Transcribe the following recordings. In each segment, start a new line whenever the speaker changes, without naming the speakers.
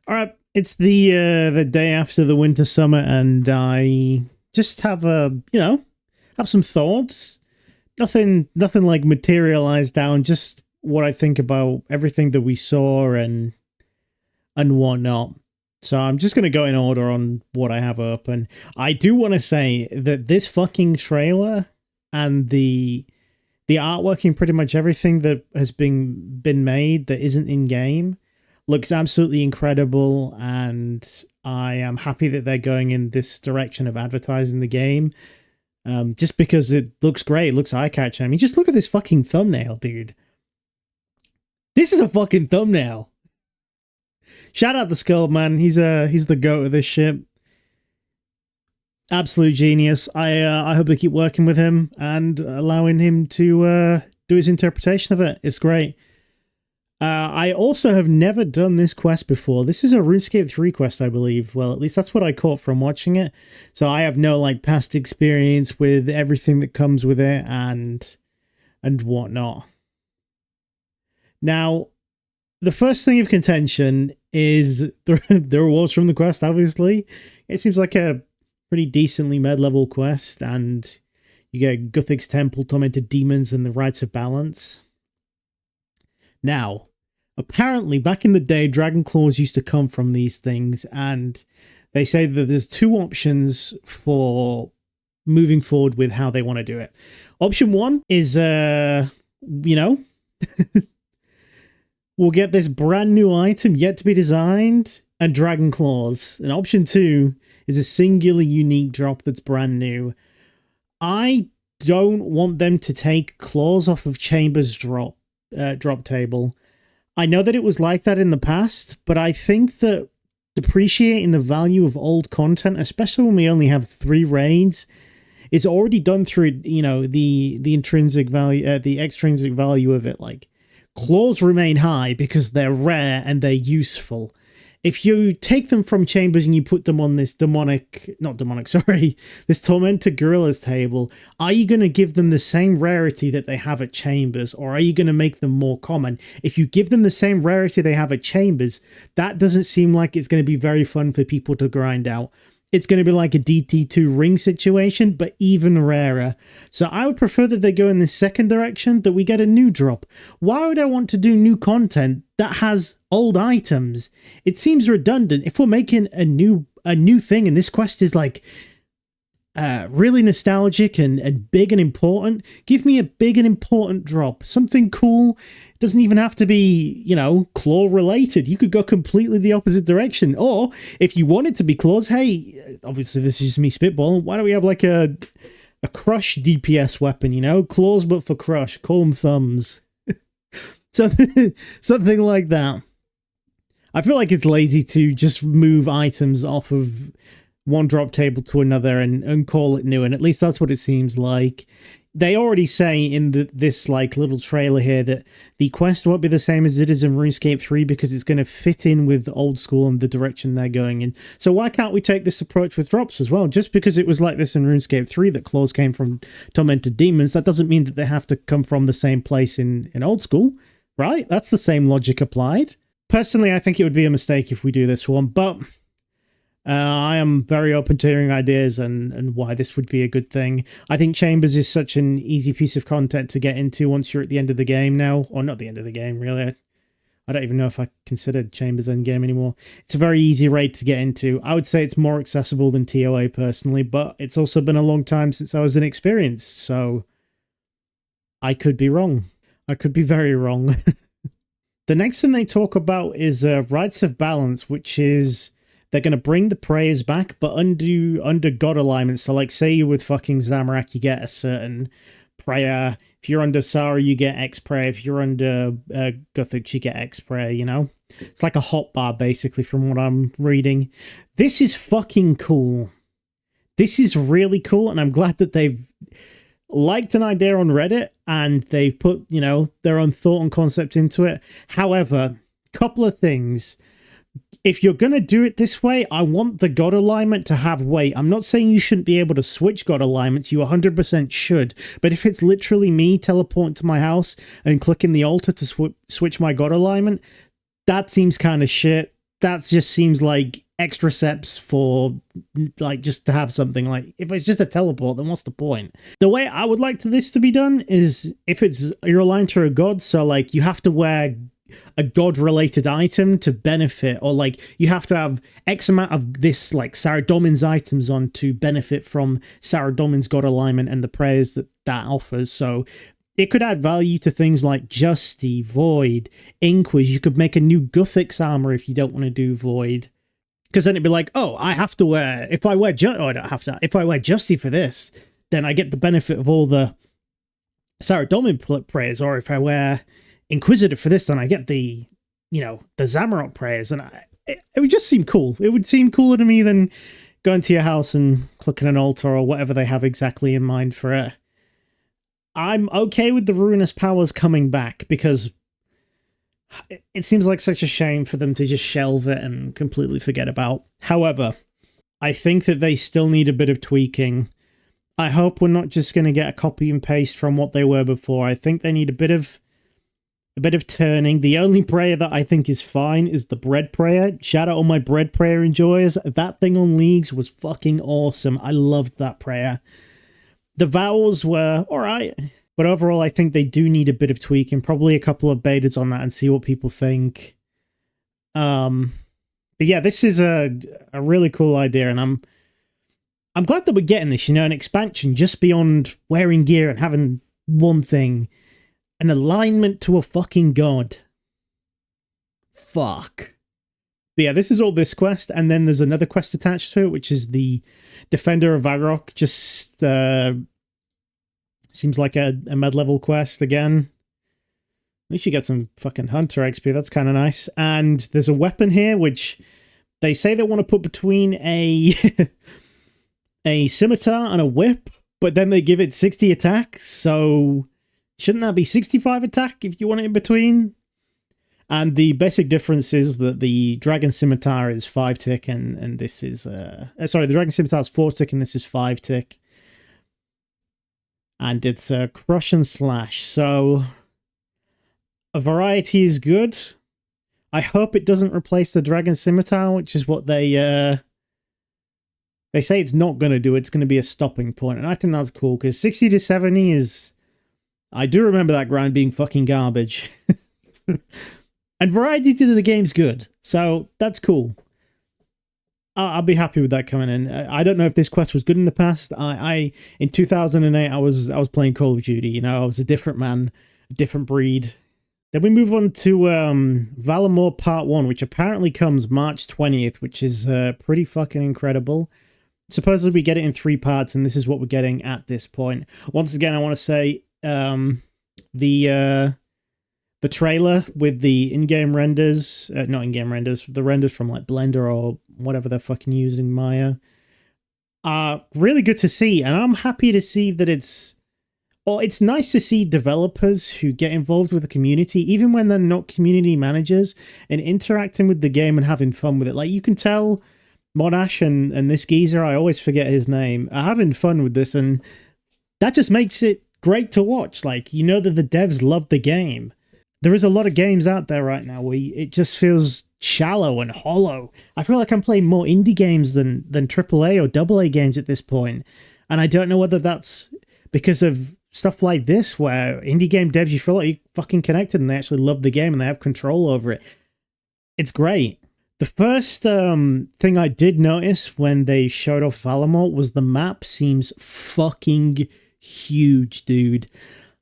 All right, it's the day after the winter summer, and I just have have some thoughts. Nothing like materialized down. Just what I think about everything that we saw and whatnot. So I'm just gonna go in order on what I have up, and I do want to say that this fucking trailer and the artwork in pretty much everything that has been made that isn't in game looks absolutely incredible, and I am happy that they're going in this direction of advertising the game. Just because it looks great, it looks eye-catching. I mean, just look at this fucking thumbnail, dude. This is a fucking thumbnail. Shout out to Skull, man. He's the goat of this shit. Absolute genius. I hope they keep working with him and allowing him to do his interpretation of it. It's great. I also have never done this quest before. This is a RuneScape 3 quest, I believe. Well, at least that's what I caught from watching it. So I have no past experience with everything that comes with it and whatnot. Now, the first thing of contention is the rewards from the quest, obviously. It seems like a pretty decently mid-level quest, and you get Guthix Temple, Tormented Demons, and the Rites of Balance. Now, apparently, back in the day, Dragon Claws used to come from these things, and they say that there's two options for moving forward with how they want to do it. Option one is, we'll get this brand new item yet to be designed and Dragon Claws. And option two is a singular unique drop that's brand new. I don't want them to take claws off of Chambers drop table. I know that it was like that in the past, but I think that depreciating the value of old content, especially when we only have 3 raids, is already done through, the intrinsic value, the extrinsic value of it. Like, claws remain high because they're rare and they're useful. If you take them from Chambers and you put them on this this Tormented Gorillas table, are you going to give them the same rarity that they have at Chambers, or are you going to make them more common? If you give them the same rarity they have at Chambers, that doesn't seem like it's going to be very fun for people to grind out. It's going to be like a DT2 ring situation, but even rarer. So I would prefer that they go in the second direction, that we get a new drop. Why would I want to do new content that has old items? It seems redundant. If we're making a new thing, and this quest is like really nostalgic and big and important, give me a big and important drop. Something cool. It doesn't even have to be, claw related. You could go completely the opposite direction. Or if you want it to be claws, hey, obviously this is just me spitballing, why don't we have like a crush DPS weapon, claws but for crush, call them thumbs. Something like that. I feel like it's lazy to just move items off of one drop table to another and call it new, and at least that's what it seems like. They already say in this little trailer here that the quest won't be the same as it is in RuneScape 3 because it's going to fit in with OldSchool and the direction they're going in. So why can't we take this approach with drops as well? Just because it was like this in RuneScape 3 that claws came from Tormented Demons, that doesn't mean that they have to come from the same place in OldSchool, right? That's the same logic applied. Personally, I think it would be a mistake if we do this one, but I am very open to hearing ideas and why this would be a good thing. I think Chambers is such an easy piece of content to get into once you're at the end of the game now. Or not the end of the game, really. I don't even know if I consider Chambers endgame anymore. It's a very easy raid to get into. I would say it's more accessible than TOA personally, but it's also been a long time since I was inexperienced, so I could be wrong. I could be very wrong. The next thing they talk about is Rites of Balance, which is they're going to bring the prayers back, but under god alignment. So, like, say you're with fucking Zamorak, you get a certain prayer. If you're under Sara, you get X prayer. If you're under Guthix, you get X prayer, It's like a hotbar, basically, from what I'm reading. This is fucking cool. This is really cool, and I'm glad that they've liked an idea on Reddit, and they've put, their own thought and concept into it. However, couple of things. If you're going to do it this way, I want the god alignment to have weight. I'm not saying you shouldn't be able to switch god alignments. You 100% should. But if it's literally me teleporting to my house and clicking the altar to switch my god alignment, that seems kind of shit. that just seems like extra steps for, like, just to have something. Like, if it's just a teleport, then what's the point? The way I would like this to be done is if you're aligned to a god, so like you have to wear a god-related item to benefit, or like you have to have X amount of this, like, Saradomin's items on to benefit from Saradomin's god alignment and the prayers that offers. So it could add value to things like Justy, Void, Inquiz. You could make a new Guthix armor if you don't want to do Void. Because then it'd be like, oh, I have to wear, if I wear Justy for this, then I get the benefit of all the Saradomin prayers, or if I wear Inquisitor for this, then I get the Zamorak prayers, and it would just seem cool. It would seem cooler to me than going to your house and clicking an altar or whatever they have exactly in mind for it. I'm okay with the ruinous powers coming back, because it seems like such a shame for them to just shelve it and completely forget about. However, I think that they still need a bit of tweaking. I hope we're not just going to get a copy and paste from what they were before. I think they need a bit of turning. The only prayer that I think is fine is the bread prayer. Shout out all my bread prayer enjoyers. That thing on Leagues was fucking awesome. I loved that prayer. The vowels were alright, but overall I think they do need a bit of tweaking. Probably a couple of betas on that and see what people think. But yeah, this is a really cool idea, and I'm glad that we're getting this, an expansion just beyond wearing gear and having one thing. An alignment to a fucking god. Fuck. But yeah, this is all this quest, and then there's another quest attached to it, which is the Defender of Varrock. Just seems like a mid-level quest again. At least you get some fucking Hunter XP, that's kind of nice. And there's a weapon here, which they say they want to put between a scimitar and a whip, but then they give it 60 attacks, so shouldn't that be 65 attack if you want it in between? And the basic difference is that the Dragon Scimitar is 5 tick, and this is... sorry, the Dragon Scimitar is 4 tick, and this is 5 tick. And it's Crush and Slash, so a variety is good. I hope it doesn't replace the Dragon Scimitar, which is what they say it's not going to do. It's going to be a stopping point, and I think that's cool, because 60 to 70 is... I do remember that grind being fucking garbage. And variety to the game's good, so that's cool. I'll be happy with that coming in. I don't know if this quest was good in the past. In 2008, I was playing Call of Duty. I was a different man, a different breed. Then we move on to Valamore Part 1, which apparently comes March 20th, which is pretty fucking incredible. Supposedly we get it in 3 parts, and this is what we're getting at this point. Once again, I want to say the trailer with the in-game renders, not in-game renders, the renders from like Blender or whatever they're fucking using, Maya, are really good to see, and I'm happy to see that it's nice to see developers who get involved with the community, even when they're not community managers, and interacting with the game and having fun with it. Like, you can tell Monash and this geezer, I always forget his name, are having fun with this, and that just makes it great to watch. Like, that the devs love the game. There is a lot of games out there right now where it just feels shallow and hollow. I feel like I'm playing more indie games than AAA or AA games at this point. And I don't know whether that's because of stuff like this, where indie game devs, you feel like you're fucking connected and they actually love the game and they have control over it. It's great. The first thing I did notice when they showed off Valamore was the map seems fucking huge, dude.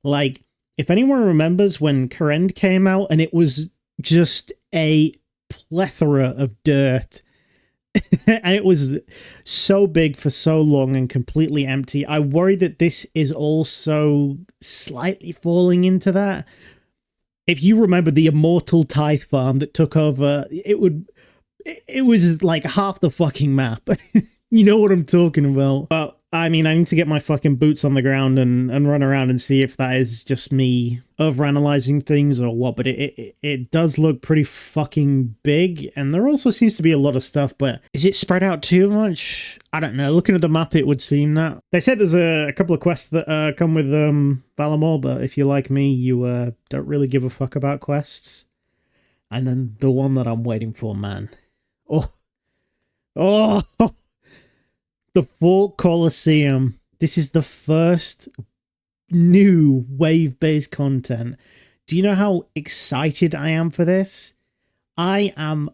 Like, if anyone remembers when Korend came out and it was just a plethora of dirt, and it was so big for so long and completely empty, I worry that this is also slightly falling into that. If you remember the Immortal Tithe Farm that took over, it was like half the fucking map. You know what I'm talking about. But I mean, I need to get my fucking boots on the ground and run around and see if that is just me overanalyzing things or what, but it does look pretty fucking big, and there also seems to be a lot of stuff, but is it spread out too much? I don't know. Looking at the map, it would seem that. They said there's a couple of quests that come with Valamore, but if you're like me, you don't really give a fuck about quests. And then the one that I'm waiting for, man. Oh, oh, the Fort Colosseum. This is the first new wave-based content. Do you know how excited I am for this? I am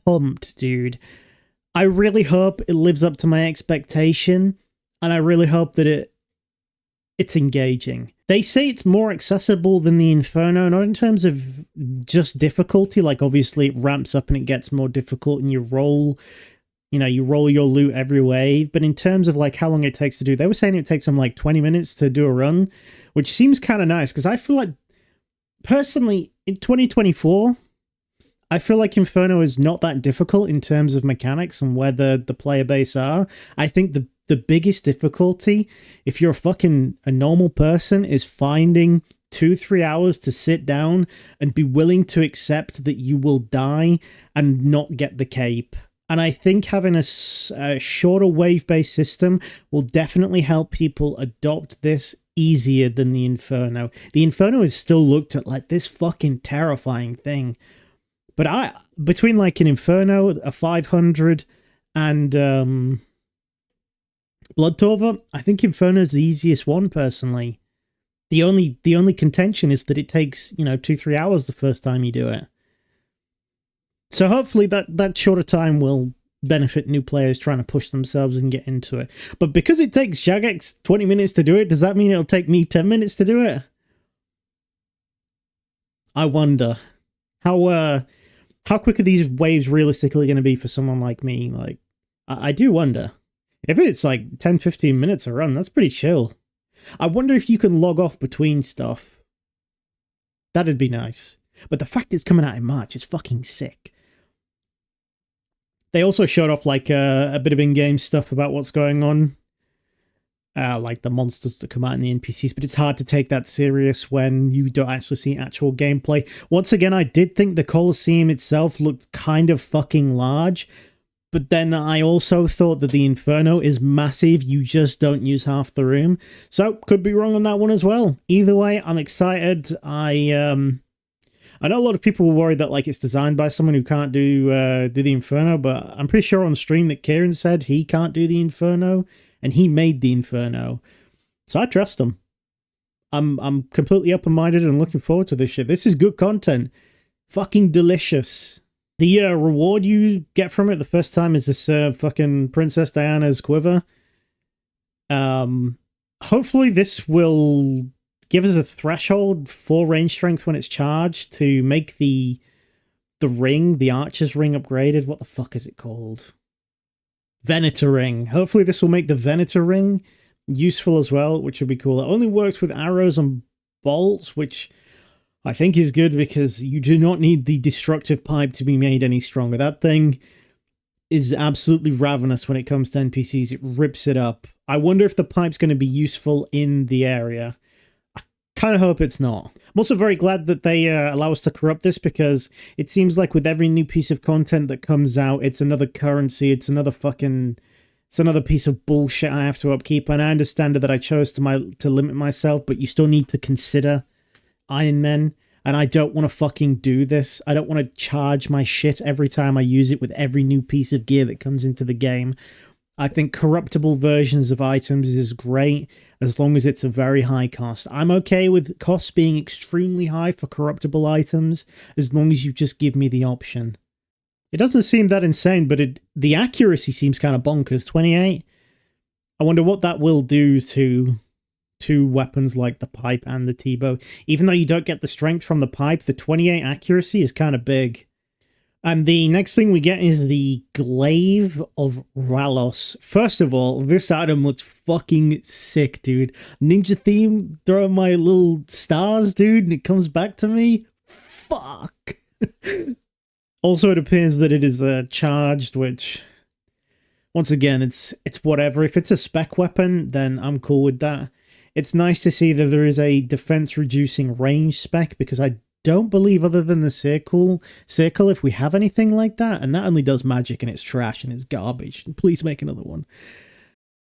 pumped, dude. I really hope it lives up to my expectation, and I really hope that it's engaging. They say it's more accessible than the Inferno, not in terms of just difficulty, like obviously it ramps up and it gets more difficult and you roll your loot every wave, but in terms of like how long it takes to do, they were saying it takes them like 20 minutes to do a run, which seems kind of nice, because I feel like, personally, in 2024, I feel like Inferno is not that difficult in terms of mechanics and where the player base are. I think the biggest difficulty, if you're a normal person, is finding 2-3 hours to sit down and be willing to accept that you will die and not get the cape. And I think having a shorter wave-based system will definitely help people adopt this easier than the Inferno. The Inferno is still looked at like this fucking terrifying thing. But between like an Inferno, a 500, and Bloodtorva, I think Inferno's the easiest one, personally. The only contention is that it takes, 2-3 hours the first time you do it. So hopefully that shorter time will benefit new players trying to push themselves and get into it. But because it takes Jagex 20 minutes to do it, does that mean it'll take me 10 minutes to do it? I wonder. How quick are these waves realistically going to be for someone like me? Like, I do wonder. If it's like 10-15 minutes a run, that's pretty chill. I wonder if you can log off between stuff. That'd be nice. But the fact it's coming out in March is fucking sick. They also showed off like a bit of in-game stuff about what's going on. Like the monsters that come out in the NPCs, but it's hard to take that serious when you don't actually see actual gameplay. Once again, I did think the Colosseum itself looked kind of fucking large, but then I also thought that the Inferno is massive, you just don't use half the room. So, could be wrong on that one as well. Either way, I'm excited. I know a lot of people were worried that like it's designed by someone who can't do the Inferno, but I'm pretty sure on stream that Kieran said he can't do the Inferno, and he made the Inferno. So I trust him. I'm completely open-minded and looking forward to this shit. This is good content. Fucking delicious. The reward you get from it the first time is this fucking Princess Diana's quiver. Hopefully this will give us a threshold for range strength when it's charged to make the ring, the Archer's ring upgraded. What the fuck is it called? Venator ring. Hopefully this will make the Venator ring useful as well, which would be cool. It only works with arrows and bolts, which I think is good because you do not need the destructive pipe to be made any stronger. That thing is absolutely ravenous when it comes to NPCs. It rips it up. I wonder if the pipe's going to be useful in the area. I kind of hope it's not. I'm also very glad that they allow us to corrupt this, because it seems like with every new piece of content that comes out, it's another currency, it's another piece of bullshit I have to upkeep. And I understand that I chose to limit myself, but you still need to consider Iron Men, and I don't want to fucking do this. I don't want to charge my shit every time I use it with every new piece of gear that comes into the game. I think corruptible versions of items is great, as long as it's a very high cost. I'm okay with costs being extremely high for corruptible items, as long as you just give me the option. It doesn't seem that insane, but the accuracy seems kind of bonkers. 28? I wonder what that will do to two weapons like the pipe and the T-bow. Even though you don't get the strength from the pipe, the 28 accuracy is kind of big. And the next thing we get is the Glaive of Ralos. First of all, this item looks fucking sick, dude. Ninja theme, throwing my little stars, dude, and it comes back to me. Fuck. Also, it appears that it is charged, which, once again, it's whatever. If it's a spec weapon, then I'm cool with that. It's nice to see that there is a defense-reducing range spec, because I don't believe, other than the circle, if we have anything like that, and that only does magic, and it's trash, and it's garbage. Please make another one.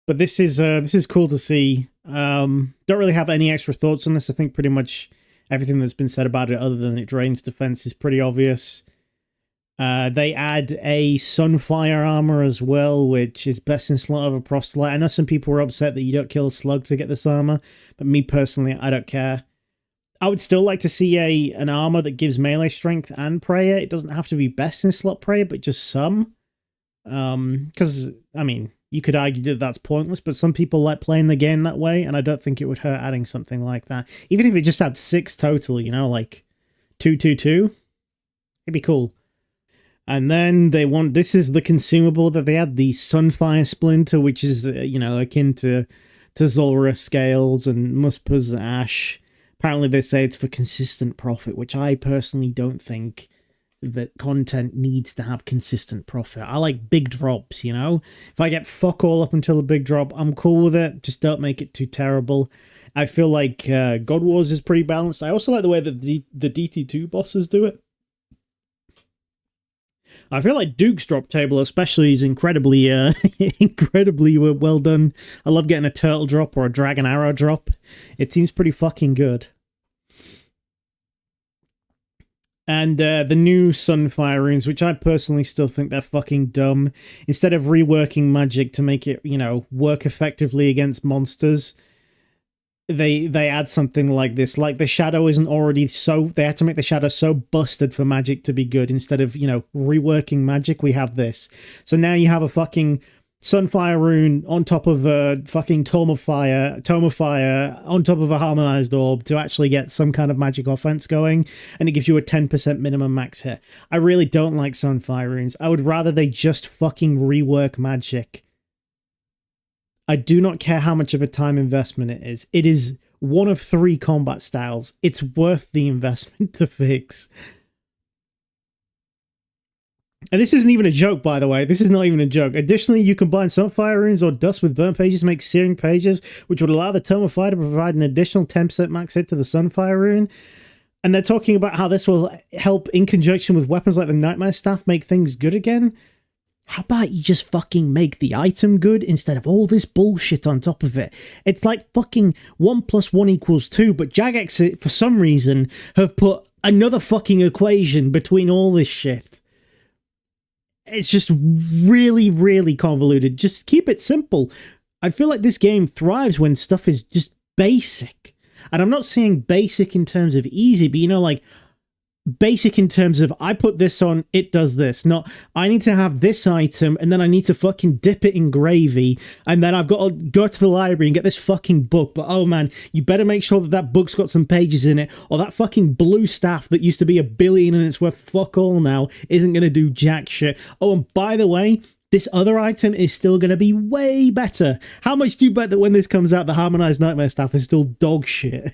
But this is cool to see. Don't really have any extra thoughts on this. I think pretty much everything that's been said about it, other than it drains defense, is pretty obvious. They add a Sunfire armor as well, which is best in slot over Proselyte. I know some people were upset that you don't kill a slug to get this armor, but me personally, I don't care. I would still like to see an armor that gives melee strength and prayer. It doesn't have to be best in slot prayer, but just some. Because, I mean, you could argue that that's pointless, but some people like playing the game that way, and I don't think it would hurt adding something like that. Even if it just had 6 total, you know, like 222, it'd be cool. And then they want, this is the consumable that they had, the Sunfire Splinter, which is, you know, akin to Zulrah Scales and Muspa's Ash. Apparently they say it's for consistent profit, which I personally don't think that content needs to have consistent profit. I like big drops, you know? If I get fuck all up until a big drop, I'm cool with it. Just don't make it too terrible. I feel like God Wars is pretty balanced. I also like the way that the DT2 bosses do it. I feel like Duke's drop table especially is incredibly incredibly well done. I love getting a turtle drop or a dragon arrow drop. It seems pretty fucking good. And the new Sunfire Runes, which I personally still think they're fucking dumb. Instead of reworking magic to make it, you know, work effectively against monsters, they add something like this. Like the shadow isn't already so... They had to make the shadow so busted for magic to be good. Instead of, you know, reworking magic, we have this. So now you have a fucking Sunfire Rune on top of a fucking Tome of Fire, on top of a Harmonized Orb to actually get some kind of magic offense going, and it gives you a 10% minimum max hit. I really don't like Sunfire Runes. I would rather they just fucking rework magic. I do not care how much of a time investment it is. It is one of 3 combat styles. It's worth the investment to fix. And this isn't even a joke, by the way. This is not even a joke. Additionally, you combine Sunfire Runes or Dust with Burnt Pages to make Searing Pages, which would allow the Tome of Fire to provide an additional 10% max hit to the Sunfire Rune. And they're talking about how this will help, in conjunction with weapons like the Nightmare Staff, make things good again. How about you just fucking make the item good instead of all this bullshit on top of it? It's like fucking 1 + 1 = 2, but Jagex, for some reason, have put another fucking equation between all this shit. It's just really, really convoluted. Just keep it simple. I feel like this game thrives when stuff is just basic. And I'm not saying basic in terms of easy, but you know, like, basic in terms of I put this on, it does this. Not I need to have this item and then I need to fucking dip it in gravy and then I've got to go to the library and get this fucking book. But oh man, you better make sure that that book's got some pages in it, or that fucking blue staff that used to be $1 billion and it's worth fuck all now isn't going to do jack shit. Oh, and by the way, this other item is still going to be way better. How much do you bet that when this comes out, the Harmonized Nightmare Staff is still dog shit?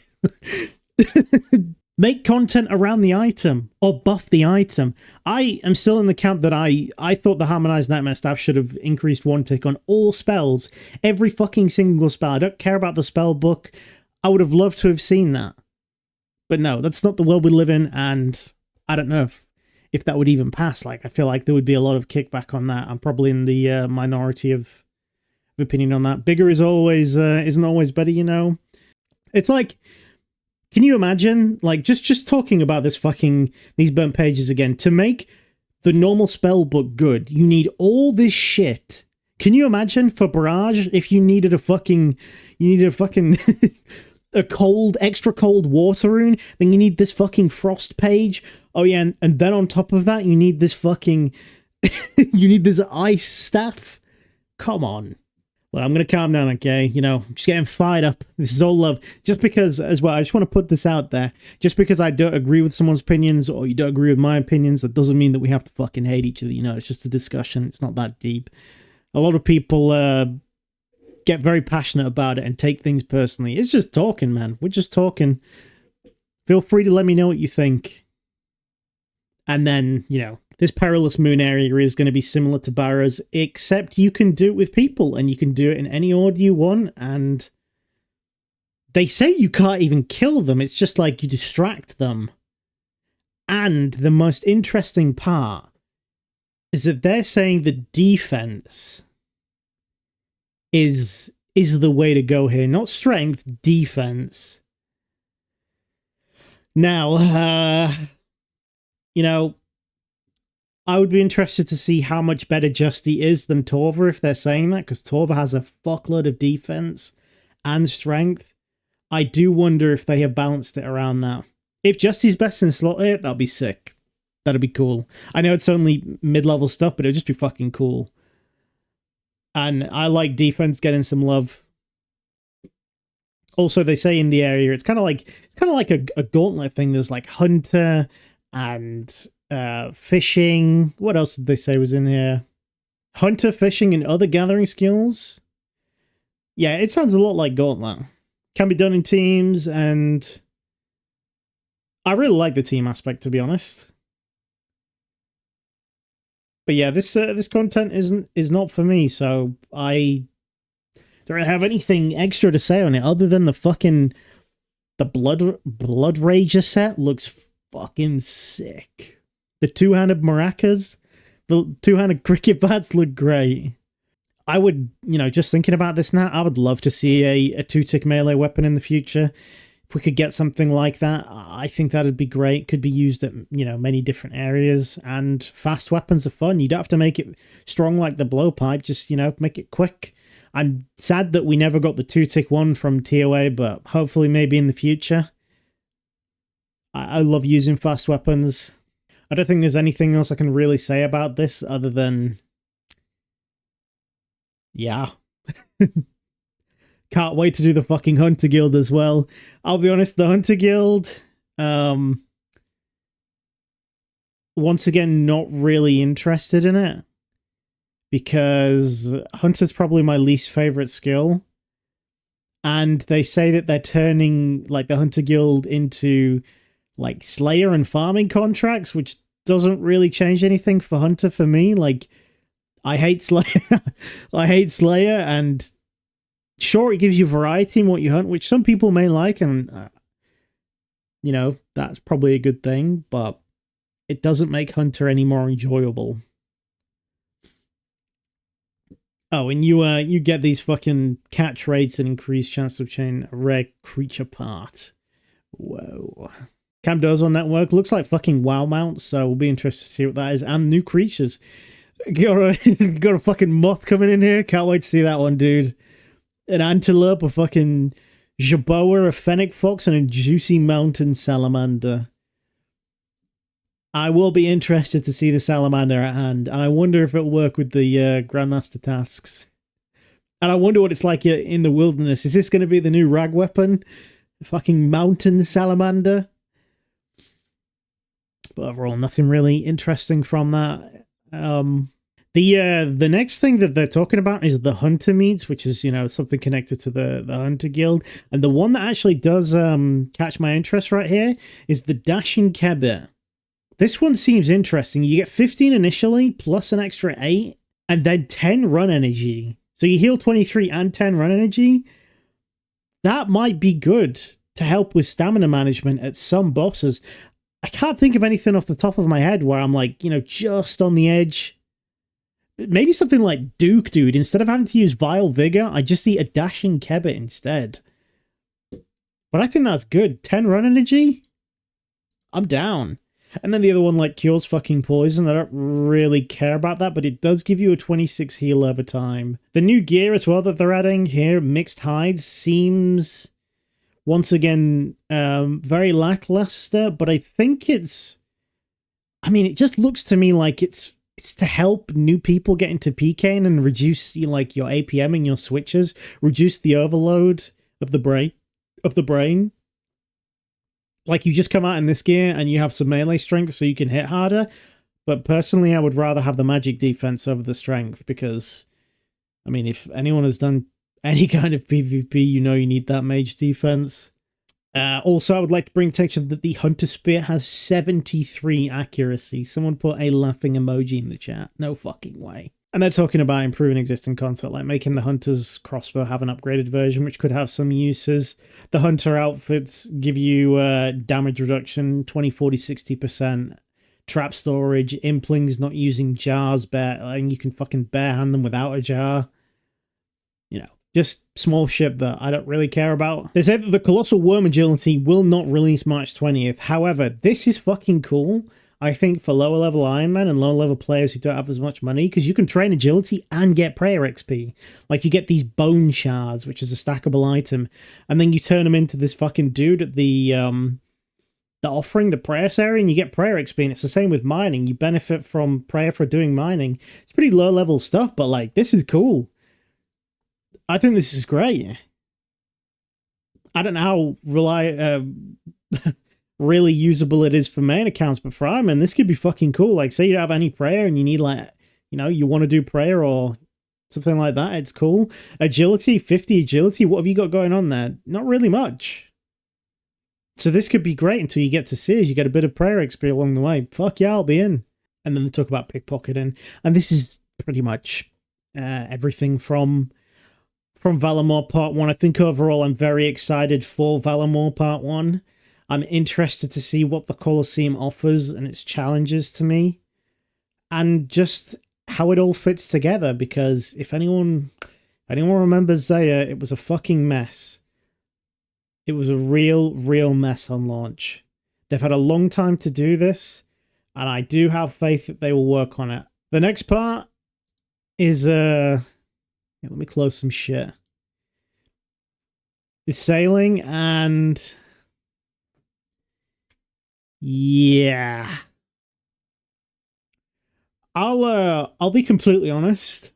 Make content around the item, or buff the item. I am still in the camp that I thought the Harmonized Nightmare Staff should have increased 1 tick on all spells. Every fucking single spell. I don't care about the spell book. I would have loved to have seen that. But no, that's not the world we live in, and I don't know if that would even pass. Like, I feel like there would be a lot of kickback on that. I'm probably in the minority of opinion on that. Bigger is always isn't always better, you know? It's like... Can you imagine, like, just talking about this fucking, these burnt pages again, to make the normal spell book good, you need all this shit. Can you imagine for Barrage if you needed a fucking, a cold, extra cold water rune, then you need this fucking frost page. Oh yeah, and then on top of that, you need this fucking, you need this ice staff. Come on. Well, I'm going to calm down, okay? You know, I'm just getting fired up. This is all love. Just because, as well, I just want to put this out there. Just because I don't agree with someone's opinions, or you don't agree with my opinions, that doesn't mean that we have to fucking hate each other. You know, it's just a discussion. It's not that deep. A lot of people get very passionate about it and take things personally. It's just talking, man. We're just talking. Feel free to let me know what you think. And then, you know, this Perilous Moon area is going to be similar to Barra's, except you can do it with people, and you can do it in any order you want, and they say you can't even kill them, it's just like you distract them. And the most interesting part is that they're saying the defense is the way to go here, not strength, defense. Now, you know, I would be interested to see how much better Justy is than Torva if they're saying that, because Torva has a fuckload of defense and strength. I do wonder if they have balanced it around that. If Justy's best in slot here, that'll be sick. That'd be cool. I know it's only mid-level stuff, but it'll just be fucking cool. And I like defense getting some love. Also, they say in the area, it's kind of like a gauntlet thing. There's like hunter and fishing. What else did they say was in here? Hunter, fishing, and other gathering skills. Yeah, it sounds a lot like gauntlet. Can be done in teams, and I really like the team aspect, to be honest. But yeah, this content is not for me, so I don't really have anything extra to say on it other than the Blood Rager set looks fucking sick. The two-handed maracas, the two-handed cricket bats look great. I would, just thinking about this now, I would love to see a 2-tick melee weapon in the future. If we could get something like that, I think that'd be great. Could be used at, many different areas. And fast weapons are fun. You don't have to make it strong like the blowpipe. Just, make it quick. I'm sad that we never got the 2-tick one from TOA, but hopefully maybe in the future. I love using fast weapons. I don't think there's anything else I can really say about this other than... yeah. Can't wait to do the fucking Hunter Guild as well. I'll be honest, the Hunter Guild, once again, not really interested in it. Because Hunter's probably my least favorite skill. And they say that they're turning, like, the Hunter Guild into, like, Slayer and farming contracts, which doesn't really change anything for Hunter for me. Like, I hate Slayer. I hate Slayer, and... sure, it gives you variety in what you hunt, which some people may like, and, that's probably a good thing, but it doesn't make Hunter any more enjoyable. Oh, and you get these fucking catch rates and increased chance to obtain a rare creature part. Whoa. Camdozo Network looks like fucking WoW mounts, so we'll be interested to see what that is, and new creatures. Got a fucking moth coming in here, can't wait to see that one, dude. An antelope, a fucking jaboa, a fennec fox, and a juicy mountain salamander. I will be interested to see the salamander at hand, and I wonder if it'll work with the Grandmaster tasks. And I wonder what it's like in the wilderness. Is this going to be the new rag weapon? The fucking mountain salamander? But overall, nothing really interesting from that. The next thing that they're talking about is the Hunter meats, which is, something connected to the Hunter Guild. And the one that actually does catch my interest right here is the Dashing Kebir. This one seems interesting. You get 15 initially, plus an extra 8, and then 10 run energy. So you heal 23 and 10 run energy. That might be good to help with stamina management at some bosses. I can't think of anything off the top of my head where I'm like, just on the edge. Maybe something like Duke, dude. Instead of having to use Vile Vigor, I just eat a Dashing Kebir instead. But I think that's good. 10 run energy? I'm down. And then the other one, like, cures fucking poison. I don't really care about that, but it does give you a 26 heal over time. The new gear as well that they're adding here, Mixed Hides, seems, once again, very lackluster, but I think it's... it just looks to me like it's to help new people get into PKing and reduce, your APM and your switches, reduce the overload of the brain. Like, you just come out in this gear and you have some melee strength so you can hit harder. But personally, I would rather have the magic defense over the strength because, if anyone has done any kind of PvP, you need that mage defense. Also, I would like to bring attention that the Hunter Spear has 73 accuracy. Someone put a laughing emoji in the chat. No fucking way. And they're talking about improving existing content, like making the Hunter's crossbow have an upgraded version, which could have some uses. The Hunter outfits give you damage reduction, 20, 40, 60%. Trap storage, implings not using jars, and you can fucking barehand them without a jar. Just small shit that I don't really care about. They say that the Colossal Worm Agility will not release March 20th. However, this is fucking cool. I think for lower level Iron Man and lower level players who don't have as much money, because you can train agility and get prayer XP. Like, you get these bone shards, which is a stackable item, and then you turn them into this fucking dude at the offering, the prayer area, and you get prayer XP. And it's the same with mining. You benefit from prayer for doing mining. It's pretty low level stuff, but like, this is cool. I think this is great. I don't know how really usable it is for main accounts, but for Iron Man, this could be fucking cool. Like, say you don't have any prayer and you need, like, you know, you want to do prayer or something like that. It's cool. Agility, 50 agility. What have you got going on there? Not really much. So this could be great until you get to Sears. You get a bit of prayer XP along the way. Fuck yeah, I'll be in. And then they talk about pickpocketing. And this is pretty much everything from Valamore Part 1. I think overall I'm very excited for Valamore Part 1. I'm interested to see what the Colosseum offers and its challenges to me. And just how it all fits together, because if anyone remembers Zaya, it was a fucking mess. It was a real mess on launch. They've had a long time to do this, and I do have faith that they will work on it. The next part is let me close some shit. Is sailing, and yeah. I'll be completely honest.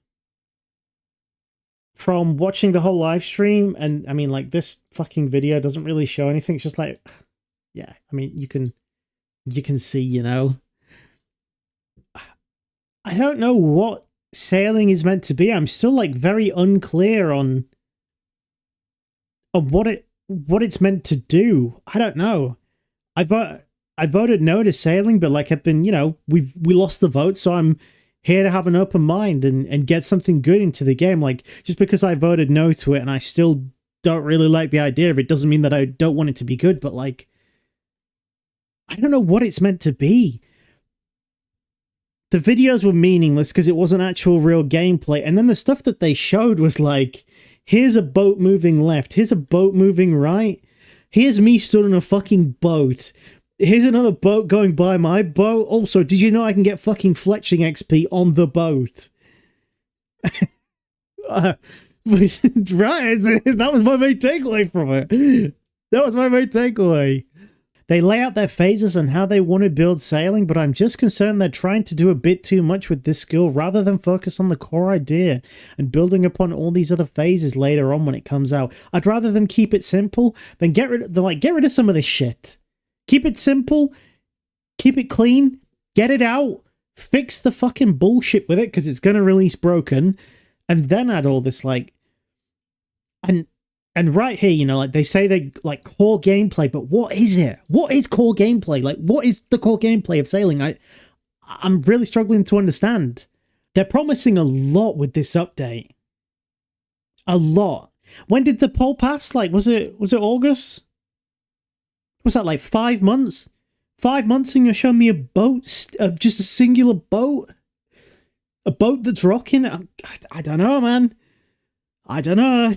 From watching the whole live stream, and I mean, like, this fucking video doesn't really show anything. It's just like, yeah, I mean, you can see, you know. I don't know what sailing is meant to be. I'm still, like, very unclear on what it's meant to do. I don't know. I voted no to sailing, but like, I've been, you know, we lost the vote, so I'm here to have an open mind and get something good into the game. Like, just because I voted no to it and I still don't really like the idea of it doesn't mean that I don't want it to be good, but like, I don't know what it's meant to be. The videos were meaningless because it wasn't actual real gameplay, and then the stuff that they showed was like, here's a boat moving left, here's a boat moving right, here's me stood on a fucking boat, here's another boat going by my boat. Also, did you know I can get fucking fletching XP on the boat? Right, that was my main takeaway from it. That was my main takeaway. They lay out their phases and how they want to build sailing, but I'm just concerned they're trying to do a bit too much with this skill rather than focus on the core idea and building upon all these other phases later on when it comes out. I'd rather them keep it simple than get rid of some of this shit. Keep it simple, keep it clean, get it out, fix the fucking bullshit with it because it's going to release broken, and then add all this, like, and right here, you know, like, they say they like core gameplay, but what is it? What is core gameplay? Like, what is the core gameplay of sailing? I'm really struggling to understand. They're promising a lot with this update. A lot. When did the poll pass? Like, was it August? Was that like 5 months? 5 months and you're showing me a boat, just a singular boat? A boat that's rocking? I don't know, man. I don't know.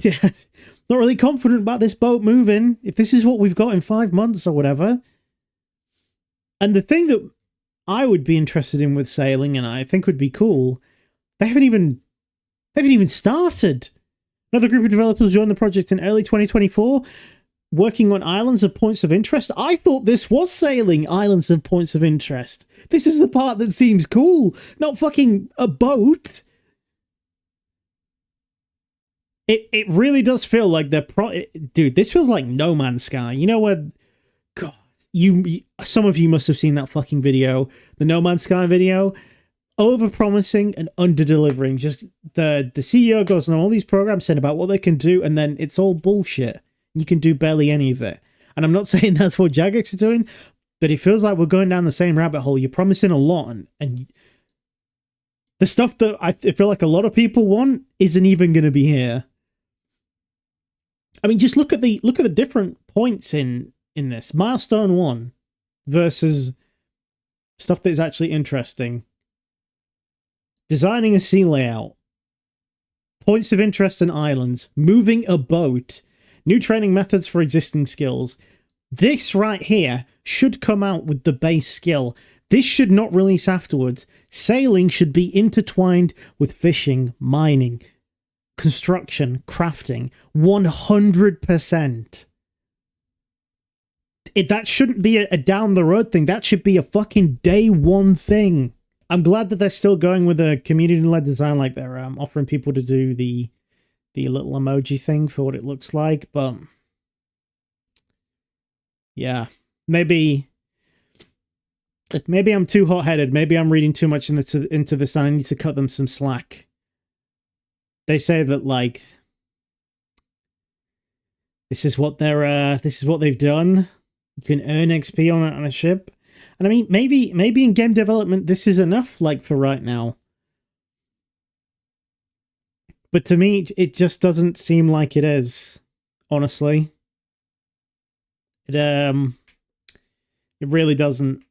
Not really confident about this boat moving, if this is what we've got in 5 months or whatever. And the thing that I would be interested in with sailing, and I think would be cool, they haven't even started. Another group of developers joined the project in early 2024, working on islands of points of interest. I thought this was sailing, islands of points of interest. This is the part that seems cool, not fucking a boat. It really does feel like dude, this feels like No Man's Sky. You know what? God, some of you must have seen that fucking video, the No Man's Sky video. Over-promising and under-delivering. Just the CEO goes on all these programs saying about what they can do, and then it's all bullshit. You can do barely any of it. And I'm not saying that's what Jagex is doing, but it feels like we're going down the same rabbit hole. You're promising a lot, and the stuff that I feel like a lot of people want isn't even going to be here. I mean, just look at the different points in this. Milestone 1 versus stuff that is actually interesting. Designing a sea layout. Points of interest in islands. Moving a boat. New training methods for existing skills. This right here should come out with the base skill. This should not release afterwards. Sailing should be intertwined with fishing, mining, construction, crafting. 100%. That shouldn't be a down the road thing. That should be a fucking day one thing. I'm glad that they're still going with a community-led design, like they're offering people to do the little emoji thing for what it looks like, but yeah, maybe I'm too hot-headed. Maybe I'm reading too much into this and I need to cut them some slack. They say that, like, this is what they've done. You can earn XP on a ship. And I mean, maybe in game development this is enough, like, for right now. But to me, it just doesn't seem like it is, honestly. It really doesn't.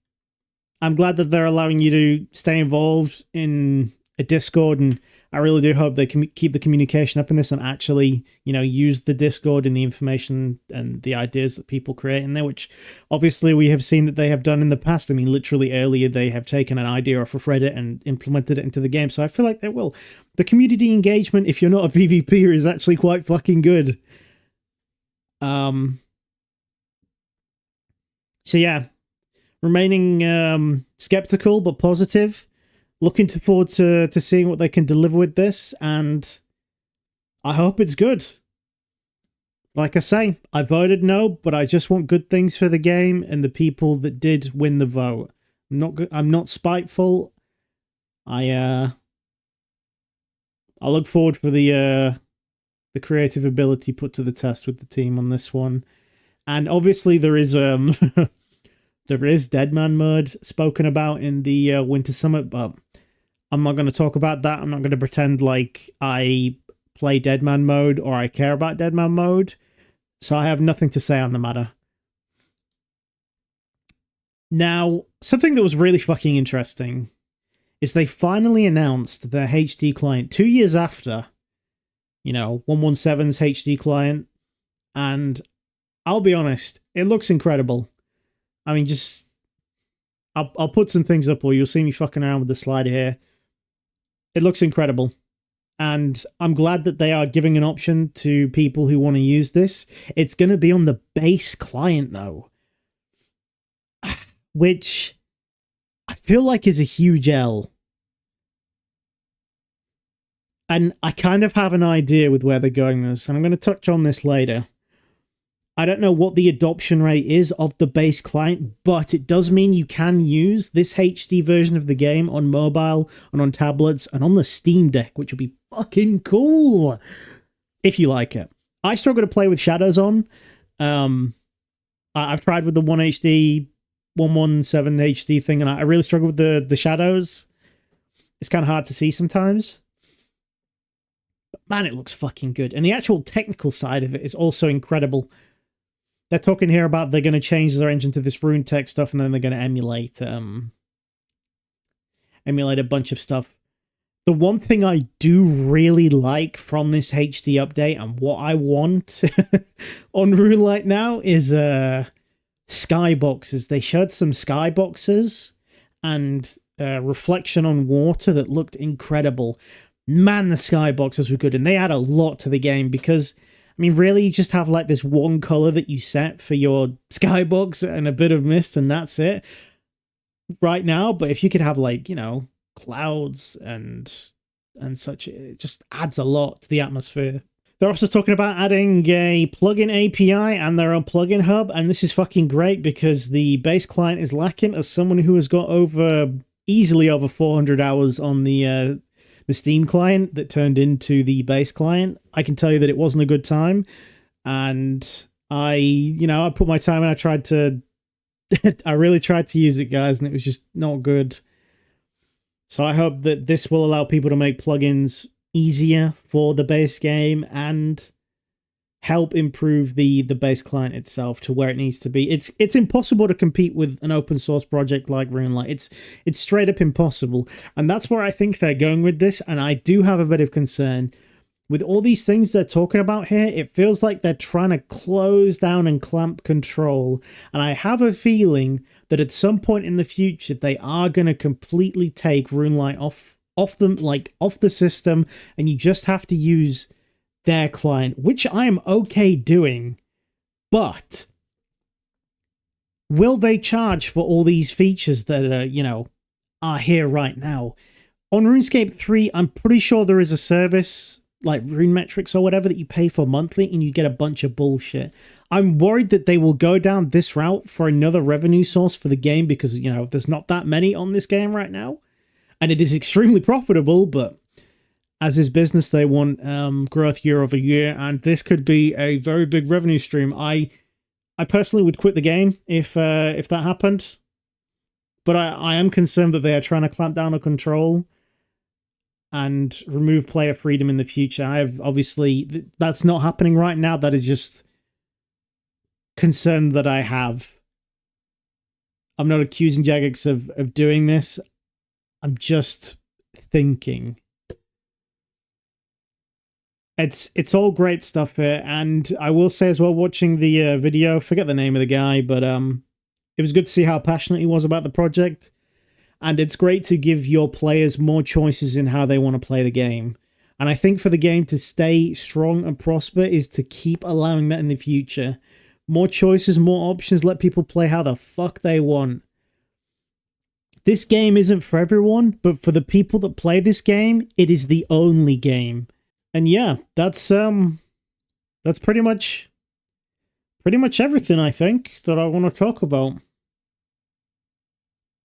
I'm glad that they're allowing you to stay involved in a Discord, and I really do hope they can keep the communication up in this and actually, use the Discord and the information and the ideas that people create in there, which obviously we have seen that they have done in the past. I mean, literally earlier they have taken an idea off of Reddit and implemented it into the game, so I feel like they will. The community engagement, if you're not a PvPer, is actually quite fucking good. So yeah, remaining skeptical but positive. Looking forward to seeing what they can deliver with this, and I hope it's good. Like I say, I voted no, but I just want good things for the game and the people that did win the vote. I'm not spiteful. I look forward for the creative ability put to the test with the team on this one, and obviously there is there is Deadman mode spoken about in the Winter Summit, but I'm not going to talk about that. I'm not going to pretend like I play Deadman mode or I care about Deadman mode. So I have nothing to say on the matter. Now, something that was really fucking interesting is they finally announced their HD client 2 years after, 117's HD client. And I'll be honest, it looks incredible. I mean, I'll put some things up, or you'll see me fucking around with the slider here. It looks incredible. And I'm glad that they are giving an option to people who want to use this. It's going to be on the base client, though. Which I feel like is a huge L. And I kind of have an idea with where they're going with this, and I'm going to touch on this later. I don't know what the adoption rate is of the base client, but it does mean you can use this HD version of the game on mobile and on tablets and on the Steam Deck, which would be fucking cool if you like it. I struggle to play with shadows on. I've tried with the 117 HD thing, and I really struggle with the shadows. It's kind of hard to see sometimes. But man, it looks fucking good. And the actual technical side of it is also incredible. They're talking here about they're going to change their engine to this rune tech stuff, and then they're going to emulate a bunch of stuff. The one thing I do really like from this HD update, and what I want on RuneLite now, is skyboxes. They showed some skyboxes and reflection on water that looked incredible. Man, the skyboxes were good, and they add a lot to the game because, I mean, really, you just have like this one color that you set for your skybox and a bit of mist, and that's it right now. But if you could have, like, clouds and such, it just adds a lot to the atmosphere. They're also talking about adding a plugin API and their own plugin hub, and this is fucking great because the base client is lacking. As someone who has got easily over 400 hours on the Steam client that turned into the base client, I can tell you that it wasn't a good time. And I put my time in. I tried to, I really tried to use it, guys, and it was just not good. So I hope that this will allow people to make plugins easier for the base game and help improve the base client itself to where it needs to be. It's impossible to compete with an open source project like RuneLite. It's straight up impossible. And that's where I think they're going with this. And I do have a bit of concern. With all these things they're talking about here, it feels like they're trying to close down and clamp control. And I have a feeling that at some point in the future they are going to completely take RuneLite off them, like off the system, and you just have to use their client, which I am okay doing. But will they charge for all these features that are, you know, are here right now? On RuneScape 3, I'm pretty sure there is a service like Rune Metrics or whatever that you pay for monthly and you get a bunch of bullshit. I'm worried that they will go down this route for another revenue source for the game because, you know, there's not that many on this game right now. And it is extremely profitable, but as is business, they want growth year over year, and this could be a very big revenue stream. I personally would quit the game if that happened, but I am concerned that they are trying to clamp down on control and remove player freedom in the future. I have obviously that's not happening right now. That is just concern that I have. I'm not accusing Jagex of doing this. I'm just thinking. It's all great stuff here, and I will say as well, watching the video, forget the name of the guy, but it was good to see how passionate he was about the project, and it's great to give your players more choices in how they want to play the game. And I think for the game to stay strong and prosper is to keep allowing that in the future. More choices, more options, let people play how the fuck they want. This game isn't for everyone, but for the people that play this game, it is the only game. And yeah, that's pretty much everything I think that I want to talk about.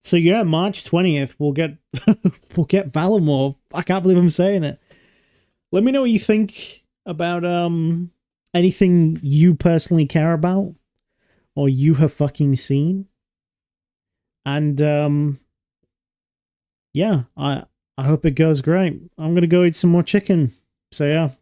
So yeah, March 20th we'll get Valamore. I can't believe I'm saying it. Let me know what you think about anything you personally care about or you have fucking seen. And yeah, I hope it goes great. I'm gonna go eat some more chicken. So yeah.